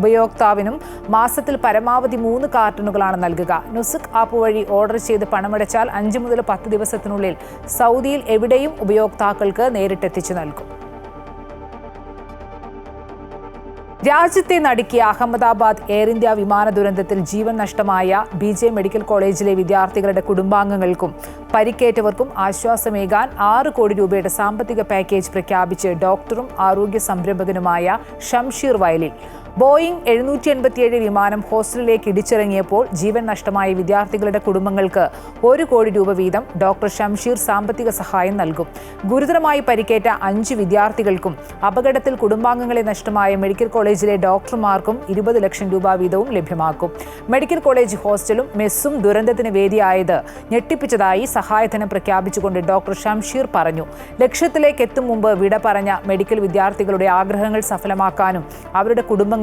ഉപയോക്താവിനും മാസത്തിൽ പരമാവധി 3 കാർട്ടണുകളാണ് നൽകുക. നുസുക് ആപ്പ് വഴി ഓർഡർ ചെയ്ത് പണമടച്ചാൽ 5 മുതൽ 10 ദിവസത്തിനുള്ളിൽ സൗദിയിൽ എവിടെയും ഉപയോക്താക്കൾക്ക് നേരിട്ടെത്തിച്ചു നൽകും. രാജ്യത്തെ നടുക്കിയ അഹമ്മദാബാദ് എയർ ഇന്ത്യ വിമാന ദുരന്തത്തിൽ ജീവൻ നഷ്ടമായ BJ മെഡിക്കൽ കോളേജിലെ വിദ്യാർത്ഥികളുടെ കുടുംബാംഗങ്ങൾക്കും പരിക്കേറ്റവർക്കും ആശ്വാസമേകാൻ 6 കോടി രൂപയുടെ സാമ്പത്തിക പാക്കേജ് പ്രഖ്യാപിച്ച് ഡോക്ടറും ആരോഗ്യ സംരംഭകനുമായ ഷംഷീർ വയലിൽ. ബോയിംഗ് 787 വിമാനം ഹോസ്റ്റലിലേക്ക് ഇടിച്ചിറങ്ങിയപ്പോൾ ജീവൻ നഷ്ടമായ വിദ്യാർത്ഥികളുടെ കുടുംബങ്ങൾക്ക് 1 കോടി രൂപ വീതം ഡോക്ടർ ഷംഷീർ സാമ്പത്തിക സഹായം നൽകും. ഗുരുതരമായി പരിക്കേറ്റ 5 വിദ്യാർത്ഥികൾക്കും അപകടത്തിൽ കുടുംബാംഗങ്ങളെ നഷ്ടമായ മെഡിക്കൽ കോളേജിലെ ഡോക്ടർമാർക്കും 20 ലക്ഷം രൂപ വീതവും ലഭ്യമാക്കും. മെഡിക്കൽ കോളേജ് ഹോസ്റ്റലും മെസ്സും ദുരന്തത്തിന് വേദിയായത് ഞെട്ടിപ്പിച്ചതായി സഹായധനം പ്രഖ്യാപിച്ചുകൊണ്ട് ഡോക്ടർ ഷംഷീർ പറഞ്ഞു. ലക്ഷ്യത്തിലേക്ക് എത്തും മുമ്പ് വിട പറഞ്ഞ മെഡിക്കൽ വിദ്യാർത്ഥികളുടെ ആഗ്രഹങ്ങൾ സഫലമാക്കാനും അവരുടെ കുടുംബങ്ങൾക്ക്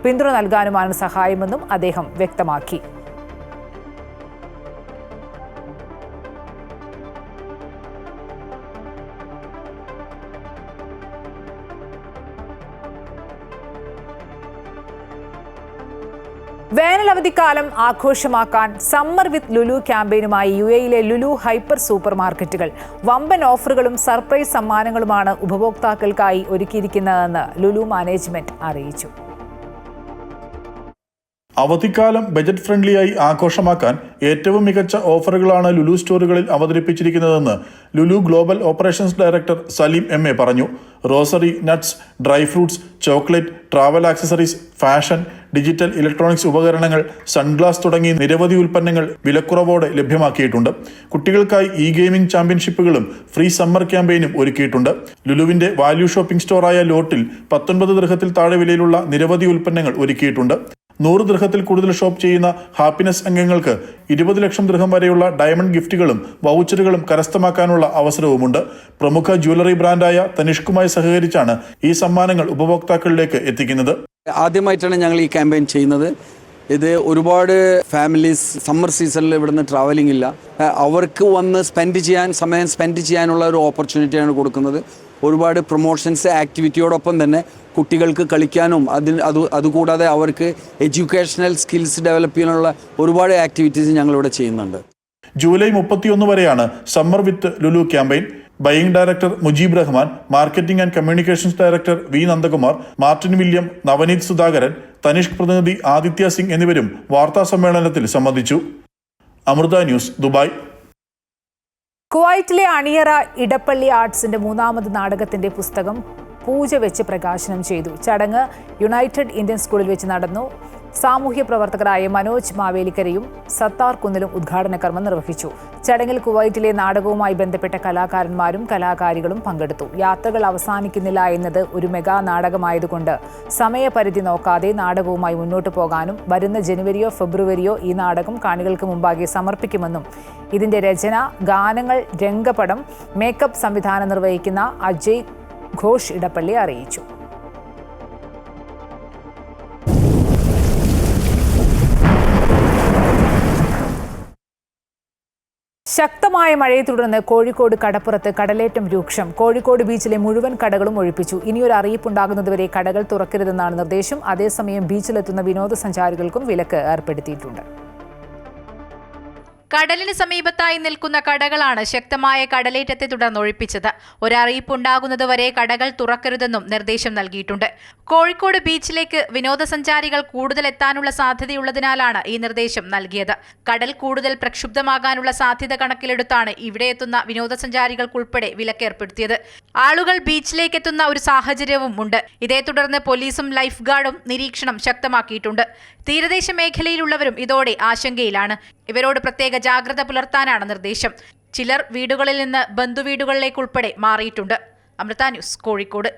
പിന്തുണ നൽകാനുമാണ് സഹായമെന്നും അദ്ദേഹം വ്യക്തമാക്കി. വേനലവധിക്കാലം ആഘോഷമാക്കാൻ summer with Lulu ക്യാമ്പയിനുമായി UAEയിലെ Lulu hyper super മാർക്കറ്റുകൾ. വമ്പൻ ഓഫറുകളും സർപ്രൈസ് സമ്മാനങ്ങളുമാണ് ഉപഭോക്താക്കൾക്കായി ഒരുക്കിയിരിക്കുന്നതെന്ന് ലുലു മാനേജ്മെന്റ് അറിയിച്ചു. അവധിക്കാലം ബജറ്റ് ഫ്രണ്ട്ലിയായി ആഘോഷമാക്കാൻ ഏറ്റവും മികച്ച ഓഫറുകളാണ് ലുലു സ്റ്റോറുകളിൽ അവതരിപ്പിച്ചിരിക്കുന്നതെന്ന് Lulu global operations director Saleem MA പറഞ്ഞു. Grocery, nuts, dry fruits, chocolate, travel accessories, fashion, digital electronics ഉപകരണങ്ങൾ, സൺഗ്ലാസ് തുടങ്ങി നിരവധി ഉൽപ്പന്നങ്ങൾ വിലക്കുറവോടെ ലഭ്യമാക്കിയിട്ടുണ്ട്. കുട്ടികൾക്കായി ഗെയിമിംഗ് ചാമ്പ്യൻഷിപ്പുകളും ഫ്രീ സമ്മർ ക്യാമ്പയിനും ഒരുക്കിയിട്ടുണ്ട്. ലുലുവിന്റെ വാല്യൂ ഷോപ്പിംഗ് സ്റ്റോറായ ലോട്ടിൽ 19 ദിർഹത്തിൽ താഴെ വിലയിലുള്ള നിരവധി ഉൽപ്പന്നങ്ങൾ ഒരുക്കിയിട്ടുണ്ട്. 100 ദിർഹത്തിൽ കൂടുതൽ ഷോപ്പ് ചെയ്യുന്ന ഹാപ്പിനെസ് അംഗങ്ങൾക്ക് 20 ലക്ഷം ദിർഹം വരെയുള്ള ഡയമണ്ട് ഗിഫ്റ്റുകളും വൗച്ചറുകളും കരസ്ഥമാക്കാനുള്ള അവസരവുമുണ്ട്. പ്രമുഖ ജ്വല്ലറി ബ്രാൻഡായ തനിഷ്കുമായി സഹകരിച്ചാണ് ഈ സമ്മാനങ്ങൾ ഉപഭോക്താക്കളിലേക്ക് എത്തിക്കുന്നത്. ആദ്യമായിട്ടാണ് ഞങ്ങൾ ഈ ക്യാമ്പയിൻ ചെയ്യുന്നത്. ഇത് ഒരുപാട് ഫാമിലീസ് സമ്മർ സീസണിൽ ഇവിടുന്ന് ട്രാവലിംഗ് ഇല്ല, അവർക്ക് വന്ന് സമയം സ്പെൻഡ് ചെയ്യാനുള്ള ഒരു ഓപ്പർച്യൂണിറ്റിയാണ് കൊടുക്കുന്നത്. ഒരുപാട് പ്രൊമോഷൻസ് ആക്ടിവിറ്റിയോടൊപ്പം തന്നെ കുട്ടികൾക്ക് കളിക്കാനും അതുകൂടാതെ അവർക്ക് എഡ്യൂക്കേഷണൽ സ്കിൽസ് ഡെവലപ്പ് ചെയ്യാനുള്ള ഒരുപാട് ആക്ടിവിറ്റീസ് ഞങ്ങളിവിടെ ചെയ്യുന്നുണ്ട്. ജൂലൈ 31 വരെയാണ് summer with Lulu campaign. Buying director Mujeeb Rahman, marketing and communications director V Nandakumar, Martin William, Navneeth Sudhakaran, Tanishq പ്രതിനിധി ആദിത്യ സിംഗ് എന്നിവരും വാർത്താ സമ്മേളനത്തിൽ സംബന്ധിച്ചു. Amrita news, Dubai. കുവൈറ്റിലെ അണിയറ ഇടപ്പള്ളി ആർട്സിന്റെ 3ാമത് നാടകത്തിന്റെ പുസ്തകം പൂജ വെച്ച് പ്രകാശനം ചെയ്തു. ചടങ്ങ് യുണൈറ്റഡ് ഇന്ത്യൻ സ്കൂളിൽ വെച്ച് നടന്നു. സാമൂഹ്യ പ്രവർത്തകരായ മനോജ് മാവേലിക്കരയും സത്താർ കുന്നിലും ഉദ്ഘാടന കർമ്മം നിർവഹിച്ചു. ചടങ്ങിൽ കുവൈറ്റിലെ നാടകവുമായി ബന്ധപ്പെട്ട കലാകാരന്മാരും കലാകാരികളും പങ്കെടുത്തു. യാത്രകൾ അവസാനിക്കുന്നില്ല എന്നത് ഒരു മെഗാ നാടകമായതുകൊണ്ട് സമയപരിധി നോക്കാതെ നാടകവുമായി മുന്നോട്ടു പോകാനും വരുന്ന ജനുവരിയോ ഫെബ്രുവരിയോ ഈ നാടകം കാണികൾക്ക് മുമ്പാകെ സമർപ്പിക്കുമെന്നും ഇതിന്റെ രചന, ഗാനങ്ങൾ, രംഗപടം, മേക്കപ്പ് സംവിധാനം നിർവഹിക്കുന്ന അജയ് ഘോഷ് ഇടപ്പള്ളി അറിയിച്ചു. ശക്തമായ മഴയെ തുടർന്ന് കോഴിക്കോട് കടപ്പുറത്ത് കടലേറ്റം രൂക്ഷം. കോഴിക്കോട് ബീച്ചിലെ മുഴുവൻ കടകളും ഒഴിപ്പിച്ചു. ഇനിയൊരു അറിയിപ്പുണ്ടാകുന്നതുവരെ കടകൾ തുറക്കരുതെന്നാണ് നിർദ്ദേശം. അതേസമയം ബീച്ചിലെത്തുന്ന വിനോദസഞ്ചാരികൾക്കും വിലക്ക് ഏർപ്പെടുത്തിയിട്ടുണ്ട്. കടലിന് സമീപത്തായി നിൽക്കുന്ന കടകളാണ് ശക്തമായ കടലേറ്റത്തെ തുടർന്ന് ഒഴിപ്പിച്ചത്. ഒരറിയിപ്പുണ്ടാകുന്നതുവരെ കടകൾ തുറക്കരുതെന്നും നിർദ്ദേശം നൽകിയിട്ടുണ്ട്. കോഴിക്കോട് ബീച്ചിലേക്ക് വിനോദസഞ്ചാരികൾ കൂടുതൽ എത്താനുള്ള സാധ്യതയുള്ളതിനാലാണ് ഈ നിർദ്ദേശം നൽകിയത്. കടൽ കൂടുതൽ പ്രക്ഷുബ്ധമാകാനുള്ള സാധ്യത കണക്കിലെടുത്താണ് ഇവിടെ എത്തുന്ന വിനോദസഞ്ചാരികൾക്കുൾപ്പെടെ വിലക്കേർപ്പെടുത്തിയത്. ആളുകൾ ബീച്ചിലേക്ക് എത്തുന്ന ഒരു സാഹചര്യവും ഉണ്ട്. ഇതേ തുടർന്ന് പോലീസും ലൈഫ് ഗാർഡും നിരീക്ഷണം ശക്തമാക്കിയിട്ടുണ്ട്. തീരദേശ മേഖലയിലുള്ളവരും ഇതോടെ ആശങ്കയിലാണ്. ഇവരോട് പ്രത്യേക ജാഗ്രത പുലർത്താനാണ് നിർദ്ദേശം. ചിലർ വീടുകളിൽ നിന്ന് ബന്ധുവീടുകളിലേക്കുൾപ്പെടെ മാറിയിട്ടുണ്ട്. അമൃത ന്യൂസ്, കോഴിക്കോട്.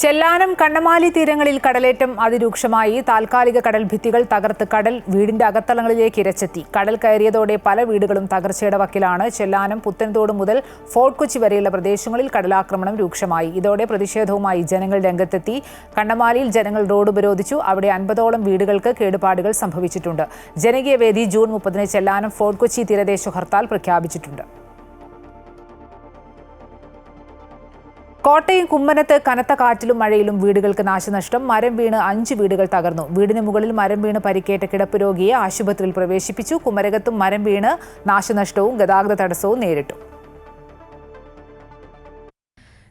ചെല്ലാനം കണ്ണമാലി തീരങ്ങളിൽ കടലേറ്റം അതിരൂക്ഷമായി. താൽക്കാലിക കടൽ ഭിത്തികൾ തകർത്ത് കടൽ വീടിന്റെ അകത്തളങ്ങളിലേക്ക് ഇരച്ചെത്തി. കടൽ കയറിയതോടെ പല വീടുകളും തകർച്ചയുടെ വക്കിലാണ്. ചെല്ലാനം പുത്തൻതോട് മുതൽ ഫോർട്ട് കൊച്ചി വരെയുള്ള പ്രദേശങ്ങളിൽ കടലാക്രമണം രൂക്ഷമായി. ഇതോടെ പ്രതിഷേധവുമായി ജനങ്ങൾ രംഗത്തെത്തി. കണ്ണമാലിയിൽ ജനങ്ങൾ റോഡ് ഉപരോധിച്ചു. അവിടെ 50ഓളം വീടുകൾക്ക് കേടുപാടുകൾ സംഭവിച്ചിട്ടുണ്ട്. ജനകീയ വേദി ജൂൺ 30 ചെല്ലാനം ഫോർട്ട് കൊച്ചി തീരദേശ ഹർത്താൽ പ്രഖ്യാപിച്ചിട്ടുണ്ട്. കോട്ടയം കുമ്മനത്ത് കനത്ത കാറ്റിലും മഴയിലും വീടുകൾക്ക് നാശനഷ്ടം. മരം വീണ് 5 വീടുകൾ തകർന്നു. വീടിന് മുകളിൽ മരം വീണ് പരിക്കേറ്റ കിടപ്പ് രോഗിയെ ആശുപത്രിയിൽ പ്രവേശിപ്പിച്ചു. കുമരകത്തും മരം വീണ് നാശനഷ്ടവും ഗതാഗത തടസ്സവും നേരിട്ടു.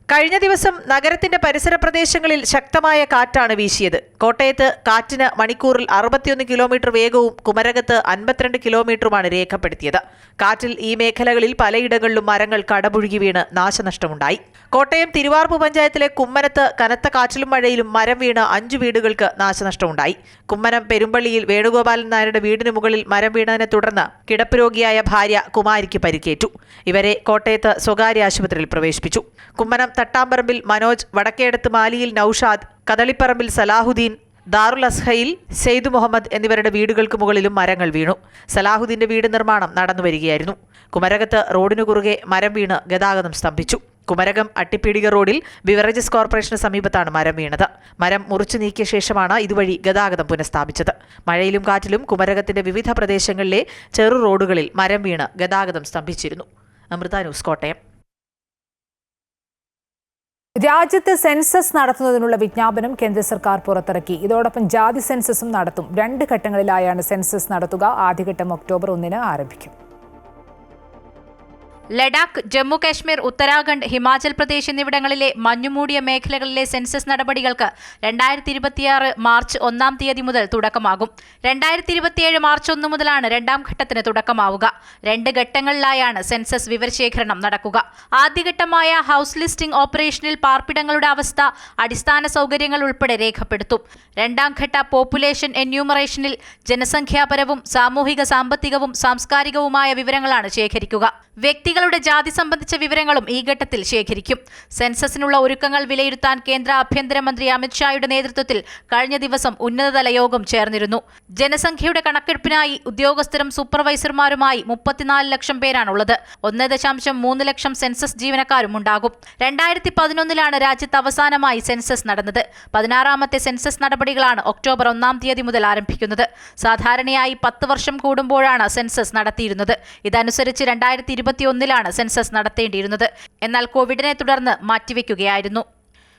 കഴിഞ്ഞ ദിവസം നഗരത്തിന്റെ പരിസര പ്രദേശങ്ങളിൽ ശക്തമായ കാറ്റാണ് വീശിയത്. കോട്ടയത്ത് കാറ്റിന് മണിക്കൂറിൽ 61 കിലോമീറ്റർ വേഗവും കുമരകത്ത് 52 കിലോമീറ്ററുമാണ് രേഖപ്പെടുത്തിയത്. കാറ്റിൽ ഈ മേഖലകളിൽ പലയിടങ്ങളിലും മരങ്ങൾ കടപുഴുകി വീണ് നാശനഷ്ടമുണ്ടായി. കോട്ടയം തിരുവാർപ്പ് പഞ്ചായത്തിലെ കുമ്മനത്ത് കനത്ത കാറ്റിലും മഴയിലും മരം വീണ് 5 വീടുകൾക്ക് നാശനഷ്ടമുണ്ടായി. കുമ്മനം പെരുമ്പള്ളിയിൽ വേണുഗോപാലൻ നായരുടെ വീടിന് മുകളിൽ മരം വീണതിനെ തുടർന്ന് കിടപ്പ് രോഗിയായ ഭാര്യ കുമാരിക്ക് പരിക്കേറ്റു. ഇവരെ കോട്ടയത്ത് സ്വകാര്യ ആശുപത്രിയിൽ പ്രവേശിപ്പിച്ചു. കുമ്മനം തട്ടാമ്പറമ്പിൽ മനോജ്, വടക്കേടത്ത് മാലിയിൽ നൌഷാദ്, കദളിപ്പറമ്പിൽ സലാഹുദ്ദീൻ, ദാറുൽ അസ്ഹയിൽ സെയ്ദ് മുഹമ്മദ് എന്നിവരുടെ വീടുകൾക്ക് മുകളിലും മരങ്ങൾ വീണു. സലാഹുദ്ദീന്റെ വീട് നിർമ്മാണം നടന്നുവരികയായിരുന്നു. കുമരകത്ത് റോഡിനു കുറുകെ മരം വീണ് ഗതാഗതം സ്തംഭിച്ചു. കുമരകം അട്ടിപ്പീടിക റോഡിൽ ബിവറേജസ് കോർപ്പറേഷന് സമീപത്താണ് മരം വീണത്. മരം മുറിച്ചു നീക്കിയ ശേഷമാണ് ഇതുവഴി ഗതാഗതം പുനഃസ്ഥാപിച്ചത്. മഴയിലും കാറ്റിലും കുമരകത്തിന്റെ വിവിധ പ്രദേശങ്ങളിലെ ചെറു റോഡുകളിൽ മരം വീണ് ഗതാഗതം സ്തംഭിച്ചിരുന്നു. അമൃത ന്യൂസ്, കോട്ടയം. രാജ്യത്ത് സെൻസസ് നടത്തുന്നതിനുള്ള വിജ്ഞാപനം കേന്ദ്ര സർക്കാർ പുറത്തിറക്കി. ഇതോടൊപ്പം ജാതി സെൻസസും നടത്തും. 2 ഘട്ടങ്ങളിലായാണ് സെൻസസ് നടത്തുക. ആദ്യഘട്ടം ഒക്ടോബർ 1 ആരംഭിക്കും. ലഡാക്ക്, ജമ്മു കാശ്മീർ, ഉത്തരാഖണ്ഡ്, ഹിമാചൽ പ്രദേശ് എന്നിവിടങ്ങളിലെ മഞ്ഞുമൂടിയ മേഖലകളിലെ സെൻസസ് നടപടികൾക്ക് 2026 മാർച്ച് 1 മുതൽ തുടക്കമാകും. 2027 മാർച്ച് 1 മുതലാണ് 2ാം ഘട്ടത്തിന് തുടക്കമാവുക. 2 ഘട്ടങ്ങളിലായാണ് സെൻസസ് വിവരശേഖരണം നടക്കുക. ആദ്യഘട്ടമായ ഹൗസ് ലിസ്റ്റിംഗ് ഓപ്പറേഷനിൽ പാർപ്പിടങ്ങളുടെ അവസ്ഥ, അടിസ്ഥാന സൗകര്യങ്ങൾ ഉൾപ്പെടെ രേഖപ്പെടുത്തും. 2ാം ഘട്ട പോപ്പുലേഷൻ എന്യൂമറേഷനിൽ ജനസംഖ്യാപരവും സാമൂഹിക, സാമ്പത്തികവും സാംസ്കാരികവുമായ വിവരങ്ങളാണ് ശേഖരിക്കുക. വ്യക്തിഗത സ്ത്രീകളുടെ ജാതി സംബന്ധിച്ച വിവരങ്ങളും ഈ ഘട്ടത്തിൽ ശേഖരിക്കും. സെൻസസിനുള്ള ഒരുക്കങ്ങൾ വിലയിരുത്താൻ കേന്ദ്ര ആഭ്യന്തരമന്ത്രി അമിത്ഷായുടെ നേതൃത്വത്തിൽ കഴിഞ്ഞ ദിവസം ഉന്നതതല യോഗം ചേർന്നിരുന്നു. ജനസംഖ്യയുടെ കണക്കെടുപ്പിനായി ഉദ്യോഗസ്ഥരും സൂപ്പർവൈസർമാരുമായി 34 ലക്ഷം പേരാണുള്ളത്. 1.3 ലക്ഷം സെൻസസ് ജീവനക്കാരും ഉണ്ടാകും. 2011 രാജ്യത്ത് അവസാനമായി സെൻസസ് നടന്നത്. 16ാമത്തെ സെൻസസ് നടപടികളാണ് ഒക്ടോബർ 1 തീയതി മുതൽ ആരംഭിക്കുന്നത്. സാധാരണയായി 10 വർഷം കൂടുമ്പോഴാണ് സെൻസസ് നടത്തിയിരുന്നത്. ഇതനുസരിച്ച് 2021 സെൻസസ് നടത്തേണ്ടിയിരുന്നത്. എന്നാൽ കോവിഡിനെ തുടർന്ന് മാറ്റിവെക്കുകയായിരുന്നു.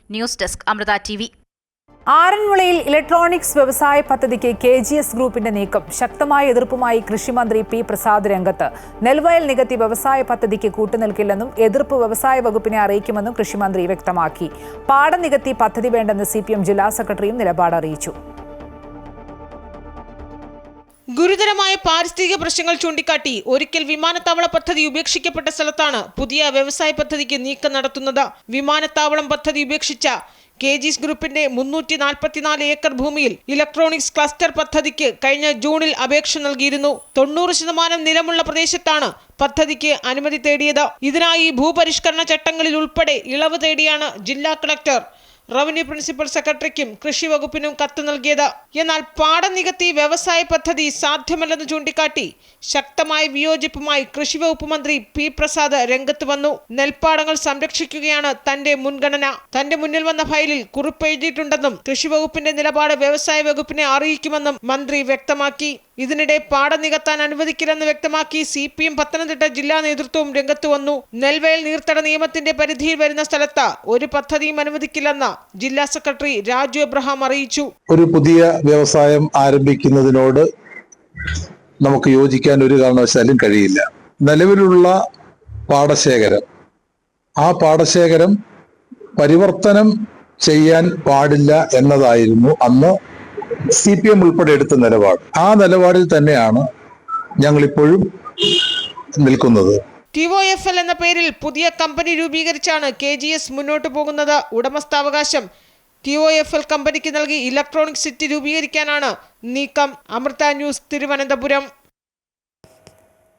News desk Amrita TV. ആറന്മുളയിൽ ഇലക്ട്രോണിക്സ് വ്യവസായ പദ്ധതിക്ക് KGS ഗ്രൂപ്പിന്റെ നീക്കം. ശക്തമായ എതിർപ്പുമായി കൃഷിമന്ത്രി P. പ്രസാദ് രംഗത്ത്. നെൽവയൽ നികത്തി വ്യവസായ പദ്ധതിക്ക് കൂട്ടുനിൽക്കില്ലെന്നും എതിർപ്പ് വ്യവസായ വകുപ്പിനെ അറിയിക്കുമെന്നും കൃഷിമന്ത്രി വ്യക്തമാക്കി. പാടം നികത്തി പദ്ധതി വേണ്ടെന്ന് CPM ജില്ലാ സെക്രട്ടറിയും നിലപാട് അറിയിച്ചു. ഗുരുതരമായ പാരിസ്ഥിതിക പ്രശ്നങ്ങൾ ചൂണ്ടിക്കാട്ടി ഒരിക്കൽ വിമാനത്താവള പദ്ധതി ഉപേക്ഷിക്കപ്പെട്ട സ്ഥലത്താണ് പുതിയ വ്യവസായ പദ്ധതിക്ക് നീക്കം നടത്തുന്നത്. വിമാനത്താവളം പദ്ധതി ഉപേക്ഷിച്ച KGS ഗ്രൂപ്പിന്റെ 344 ഏക്കർ ഭൂമിയിൽ ഇലക്ട്രോണിക്സ് ക്ലസ്റ്റർ പദ്ധതിക്ക് കഴിഞ്ഞ ജൂണിൽ അപേക്ഷ നൽകിയിരുന്നു. 90% നിലമുള്ള പ്രദേശത്താണ് പദ്ധതിക്ക് അനുമതി തേടിയത്. ഇതിനായി ഭൂപരിഷ്കരണ ചട്ടങ്ങളിൽ ഉൾപ്പെടെ ഇളവ് തേടിയാണ് ജില്ലാ കളക്ടർ റവന്യൂ പ്രിൻസിപ്പൽ സെക്രട്ടറിക്കും കൃഷി വകുപ്പിനും കത്ത് നൽകിയത്. എന്നാൽ പാടം നികത്തി വ്യവസായ പദ്ധതി സാധ്യമല്ലെന്ന് ചൂണ്ടിക്കാട്ടി ശക്തമായ വിയോജിപ്പുമായി കൃഷി വകുപ്പ് മന്ത്രി P. പ്രസാദ് രംഗത്ത് വന്നു. നെൽപ്പാടങ്ങൾ സംരക്ഷിക്കുകയാണ് തന്റെ മുൻഗണന. തന്റെ മുന്നിൽ വന്ന ഫയലിൽ കുറിപ്പ് എഴുതിയിട്ടുണ്ടെന്നും കൃഷി വകുപ്പിന്റെ നിലപാട് വ്യവസായ വകുപ്പിനെ അറിയിക്കുമെന്നും മന്ത്രി വ്യക്തമാക്കി. ഇതിനിടെ പാടം നികത്താൻ അനുവദിക്കില്ലെന്ന് വ്യക്തമാക്കി CPM പത്തനംതിട്ട ജില്ലാ നേതൃത്വവും രംഗത്ത് വന്നു. നെൽവയൽ നീർത്തട നിയമത്തിന്റെ പരിധിയിൽ വരുന്ന സ്ഥലത്ത് ഒരു പദ്ധതിയും അനുവദിക്കില്ലെന്ന് ജില്ലാ സെക്രട്ടറി രാജു എബ്രഹാം അറിയിച്ചു. ഒരു പുതിയ വ്യവസായം ആരംഭിക്കുന്നതിനോട് നമുക്ക് യോജിക്കാൻ ഒരു കാരണവശാലും കഴിയില്ല. നിലവിലുള്ള പാടശേഖരം, ആ പാടശേഖരം പരിവർത്തനം ചെയ്യാൻ പാടില്ല എന്നതായിരുന്നു അന്ന് CPM ഉൾപ്പെടെ എടുത്ത നിലപാട്. ആ നിലപാടിൽ തന്നെയാണ് ഞങ്ങളിപ്പോഴും നിൽക്കുന്നത്. TOFL എന്ന പേരിൽ പുതിയ കമ്പനി രൂപീകരിച്ചാണ് KGS മുന്നോട്ട് പോകുന്നത്. ഉടമസ്ഥാവകാശം TOFL കമ്പനിക്ക് നൽകി ഇലക്ട്രോണിക് സിറ്റി രൂപീകരിക്കാനാണ് നീക്കം. അമൃത ന്യൂസ്, തിരുവനന്തപുരം.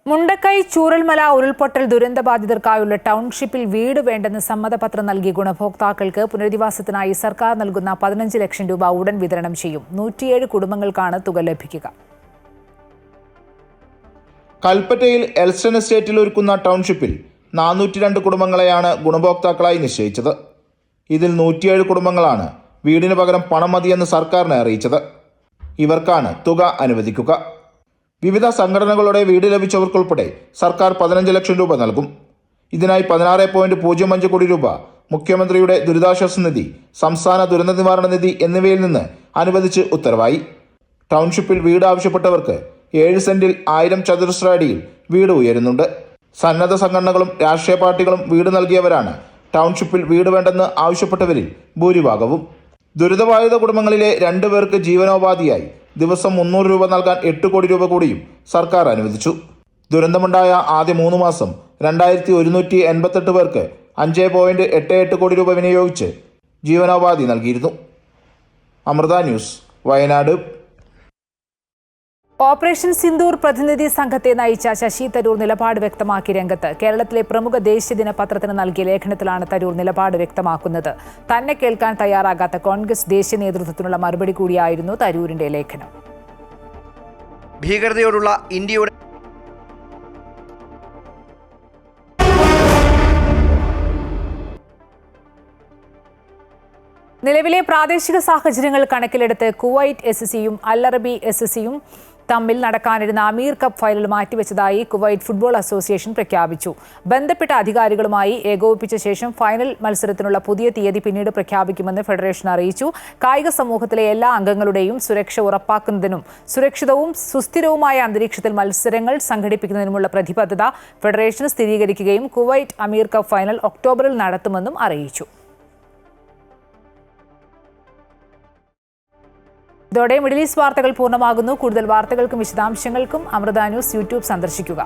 മുണ്ടക്കൈ ചൂരൽമല ഉരുൾപൊട്ടൽ ദുരന്തബാധിതർക്കായുള്ള ടൗൺഷിപ്പിൽ വീട് വേണ്ടെന്ന് സമ്മതപത്രം നൽകിയ ഗുണഭോക്താക്കൾക്ക് പുനരധിവാസത്തിനായി സർക്കാർ നൽകുന്ന 15 ലക്ഷം രൂപ ഉടൻ വിതരണം ചെയ്യും. 107 കുടുംബങ്ങൾക്കാണ് തുക ലഭിക്കുക. കൽപ്പറ്റയിൽ എൽസ്റ്റൺ എസ്റ്റേറ്റിൽ ഒരുക്കുന്ന ടൗൺഷിപ്പിൽ 402 കുടുംബങ്ങളെയാണ് ഗുണഭോക്താക്കളായി നിശ്ചയിച്ചത്. ഇതിൽ 107 കുടുംബങ്ങളാണ് വീടിന് പകരം പണം മതിയെന്ന് സർക്കാരിനെ അറിയിച്ചത്. ഇവർക്കാണ് തുക അനുവദിക്കുക. വിവിധ സംഘടനകളുടെ വീട് ലഭിച്ചവർക്കുൾപ്പെടെ സർക്കാർ 15 ലക്ഷം രൂപ നൽകും. ഇതിനായി 16.05 കോടി രൂപ മുഖ്യമന്ത്രിയുടെ ദുരിതാശ്വാസ നിധി, സംസ്ഥാന ദുരന്ത നിവാരണ നിധി എന്നിവയിൽ നിന്ന് അനുവദിച്ച് ഉത്തരവായി. ടൗൺഷിപ്പിൽ വീട് ആവശ്യപ്പെട്ടവർക്ക് 7 സെന്റിൽ 1000 ചതുരശ്ര അടിയിൽ വീട് ഉയരുന്നുണ്ട്. സന്നദ്ധ സംഘടനകളും രാഷ്ട്രീയ പാർട്ടികളും വീട് നൽകിയവരാണ് ടൗൺഷിപ്പിൽ വീട് വേണ്ടെന്ന് ആവശ്യപ്പെട്ടവരിൽ ഭൂരിഭാഗവും. ദുരിതബാധിത കുടുംബങ്ങളിലെ 2 പേർക്ക് ജീവനോപാധിയായി ദിവസം 300 രൂപ നൽകാൻ 8 കോടി രൂപ കൂടിയും സർക്കാർ അനുവദിച്ചു. ദുരന്തമുണ്ടായ ആദ്യ 3 മാസം 2188 പേർക്ക് 5.88 കോടി രൂപ വിനിയോഗിച്ച് ജീവനോപാധി നൽകിയിരുന്നു. അമൃത ന്യൂസ്, വയനാട്. ഓപ്പറേഷൻ സിന്ദൂർ പ്രതിനിധി സംഘത്തെ നയിച്ച ശശി തരൂർ നിലപാട് വ്യക്തമാക്കി രംഗത്ത്. കേരളത്തിലെ പ്രമുഖ ദേശീയ ദിനപത്രത്തിന് നൽകിയ ലേഖനത്തിലാണ് തരൂർ നിലപാട് വ്യക്തമാക്കുന്നത്. തന്നെ കേൾക്കാൻ തയ്യാറാകാത്ത കോൺഗ്രസ് ദേശീയ നേതൃത്വത്തിനുള്ള മറുപടി കൂടിയായിരുന്നു തരൂരിന്റെ ലേഖനം. ഭീകരതയോടുള്ള ഇന്ത്യയുടെ നിലവിലെ പ്രാദേശിക സാഹചര്യങ്ങൾ കണക്കിലെടുത്ത് കുവൈറ്റ് SSCയും അൽ അറബി SSCയും തമ്മിൽ നടക്കാനിരുന്ന അമീർ കപ്പ് ഫൈനൽ മാറ്റിവെച്ചതായി കുവൈറ്റ് ഫുട്ബോൾ അസോസിയേഷൻ പ്രഖ്യാപിച്ചു. ബന്ധപ്പെട്ട അധികാരികളുമായി ഏകോപിപ്പിച്ച ശേഷം ഫൈനൽ മത്സരത്തിനുള്ള പുതിയ തീയതി പിന്നീട് പ്രഖ്യാപിക്കുമെന്ന് ഫെഡറേഷൻ അറിയിച്ചു. കായിക സമൂഹത്തിലെ എല്ലാ അംഗങ്ങളുടെയും സുരക്ഷ ഉറപ്പാക്കുന്നതിനും സുരക്ഷിതവും സുസ്ഥിരവുമായ അന്തരീക്ഷത്തിൽ മത്സരങ്ങൾ സംഘടിപ്പിക്കുന്നതിനുമുള്ള പ്രതിബദ്ധത ഫെഡറേഷൻ സ്ഥിരീകരിക്കുകയും കുവൈറ്റ് അമീർ കപ്പ് ഫൈനൽ ഒക്ടോബറിൽ നടത്തുമെന്നും അറിയിച്ചു. ഇതോടെ മിഡിൽ ഈസ്റ്റ് വാർത്തകൾ പൂർണ്ണമാകുന്നു. കൂടുതൽ വാർത്തകൾക്കും വിശദാംശങ്ങൾക്കും അമൃത ന്യൂസ് യൂട്യൂബ് സന്ദർശിക്കുക.